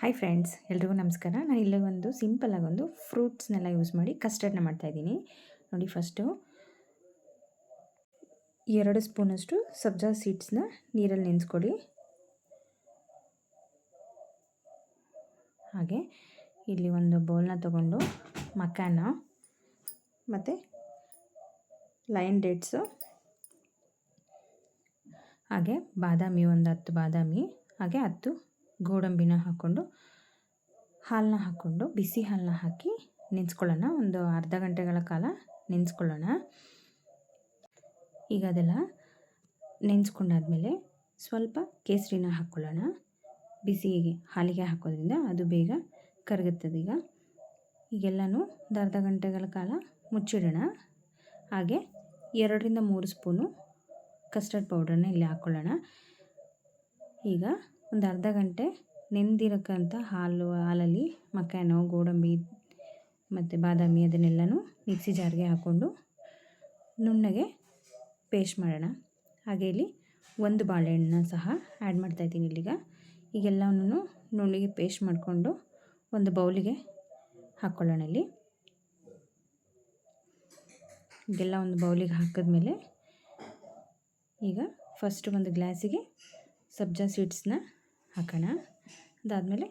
Hi friends, ಎಲ್ರಿಗೂ ನಮಸ್ಕಾರ. ನಾನು ಇಲ್ಲಿ ಒಂದು ಸಿಂಪಲ್ಲಾಗಿ ಒಂದು ಫ್ರೂಟ್ಸ್ನೆಲ್ಲ ಯೂಸ್ ಮಾಡಿ ಕಸ್ಟರ್ಡ್ನ ಮಾಡ್ತಾಯಿದ್ದೀನಿ. ನೋಡಿ, ಫಸ್ಟು 2 ಸ್ಪೂನಷ್ಟು ಸಬ್ಜಾ ಸೀಡ್ಸ್ನ ನೀರಲ್ಲಿ ನೆನೆಸ್ಕೊಳ್ಳಿ. ಹಾಗೆ ಇಲ್ಲಿ ಒಂದು ಬೌಲ್ನ ತೊಗೊಂಡು ಮಕಾನ ಮತ್ತು ಲಯನ್ ಡೇಟ್ಸು, ಹಾಗೆ ಬಾದಾಮಿ, ಒಂದು 10 ಬಾದಾಮಿ, ಹಾಗೆ 10 ಗೋಡಂಬಿನ ಹಾಕ್ಕೊಂಡು ಹಾಲನ್ನ ಹಾಕ್ಕೊಂಡು ಬಿಸಿ ಹಾಲನ್ನ ಹಾಕಿ ನೆನೆಸ್ಕೊಳ್ಳೋಣ. ಒಂದು ಅರ್ಧ ಗಂಟೆಗಳ ಕಾಲ ನೆನೆಸ್ಕೊಳ್ಳೋಣ. ಈಗ ಅದೆಲ್ಲ ನೆನೆಸ್ಕೊಂಡಾದ್ಮೇಲೆ ಸ್ವಲ್ಪ ಕೇಸರಿನ ಹಾಕ್ಕೊಳ್ಳೋಣ. ಬಿಸಿ ಹಾಲಿಗೆ ಹಾಕೋದ್ರಿಂದ ಅದು ಬೇಗ ಕರಗುತ್ತದೆ. ಈಗೆಲ್ಲನೂ ಒಂದು ಅರ್ಧ ಗಂಟೆಗಳ ಕಾಲ ಮುಚ್ಚಿಡೋಣ. ಹಾಗೆ 2ರಿಂದ 3 ಸ್ಪೂನು ಕಸ್ಟರ್ಡ್ ಪೌಡ್ರನ್ನ ಇಲ್ಲಿ ಹಾಕ್ಕೊಳ್ಳೋಣ. ಈಗ ಒಂದು ಅರ್ಧ ಗಂಟೆ ನೆಂದಿರಕ್ಕಂಥ ಹಾಲಲ್ಲಿ ಮಕಾನೋ, ಗೋಡಂಬಿ ಮತ್ತು ಬಾದಾಮಿ ಅದನ್ನೆಲ್ಲನೂ ಮಿಕ್ಸಿ ಜಾರ್ಗೆ ಹಾಕ್ಕೊಂಡು ನುಣ್ಣಗೆ ಪೇಸ್ಟ್ ಮಾಡೋಣ. ಹಾಗೆ ಇಲ್ಲಿ ಒಂದು ಬಾಳೆಹಣ್ಣನ್ನ ಸಹ ಆ್ಯಡ್ ಮಾಡ್ತಾಯಿದ್ದೀನಿ ಇಲ್ಲಿಗ. ಈಗೆಲ್ಲವನ್ನೂ ನುಣ್ಣಗೆ ಪೇಸ್ಟ್ ಮಾಡಿಕೊಂಡು ಒಂದು ಬೌಲಿಗೆ ಹಾಕ್ಕೊಳ್ಳೋಣ. ಈಗೆಲ್ಲ ಒಂದು ಬೌಲಿಗೆ ಹಾಕಿದ್ಮೇಲೆ ಈಗ ಫಸ್ಟು ಒಂದು ಗ್ಲಾಸಿಗೆ ಸಬ್ಜಾ ಸೀಡ್ಸ್ನ ಹಾಕೋಣ. ಅದಾದಮೇಲೆ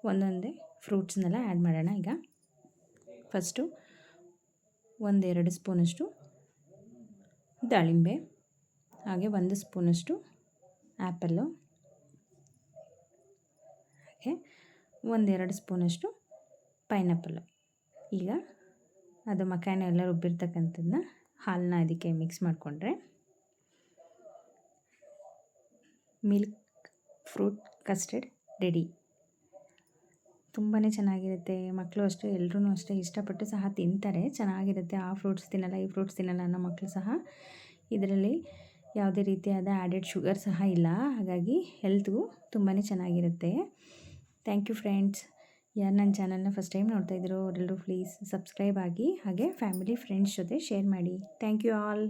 ಒಂದೊಂದೇ ಫ್ರೂಟ್ಸ್ನೆಲ್ಲ ಆ್ಯಡ್ ಮಾಡೋಣ. ಈಗ ಫಸ್ಟು 1-2 ಸ್ಪೂನಷ್ಟು ದಾಳಿಂಬೆ, ಹಾಗೆ 1 ಸ್ಪೂನಷ್ಟು ಆ್ಯಪಲ್ಲು, ಹಾಗೆ 1-2 ಸ್ಪೂನಷ್ಟು ಪೈನಾಪಲ್ಲು. ಈಗ ಅದು ಮಕಾನ ಎಲ್ಲ ರುಬ್ಬಿರ್ತಕ್ಕಂಥದ್ದನ್ನ ಹಾಲನ್ನ ಅದಕ್ಕೆ ಮಿಕ್ಸ್ ಮಾಡಿಕೊಂಡ್ರೆ ಮಿಲ್ಕ್ ಫ್ರೂಟ್ ಕಸ್ಟರ್ಡ್ ರೆಡಿ. ತುಂಬಾ ಚೆನ್ನಾಗಿರುತ್ತೆ. ಮಕ್ಕಳು ಅಷ್ಟೇ, ಎಲ್ಲರೂ ಅಷ್ಟೇ ಇಷ್ಟಪಟ್ಟು ಸಹ ತಿಂತಾರೆ. ಚೆನ್ನಾಗಿರುತ್ತೆ. ಆ ಫ್ರೂಟ್ಸ್ ತಿನ್ನಲ್ಲ, ಈ ಫ್ರೂಟ್ಸ್ ತಿನ್ನಲ್ಲ ಅನ್ನೋ ಮಕ್ಕಳು ಸಹ. ಇದರಲ್ಲಿ ಯಾವುದೇ ರೀತಿಯಾದ ಆ್ಯಡೆಡ್ ಶುಗರ್ ಸಹ ಇಲ್ಲ. ಹಾಗಾಗಿ ಹೆಲ್ತ್ಗೂ ತುಂಬಾ ಚೆನ್ನಾಗಿರುತ್ತೆ. Thank you friends. ಯಾರು ನನ್ನ ಚಾನಲ್ನ ಫಸ್ಟ್ ಟೈಮ್ ನೋಡ್ತಾ ಇದ್ದೀರೋ ಅವರೆಲ್ಲರೂ ಪ್ಲೀಸ್ ಸಬ್ಸ್ಕ್ರೈಬ್ ಆಗಿ, ಹಾಗೆ ಫ್ಯಾಮಿಲಿ ಫ್ರೆಂಡ್ಸ್ ಜೊತೆ ಶೇರ್ ಮಾಡಿ. Thank you all.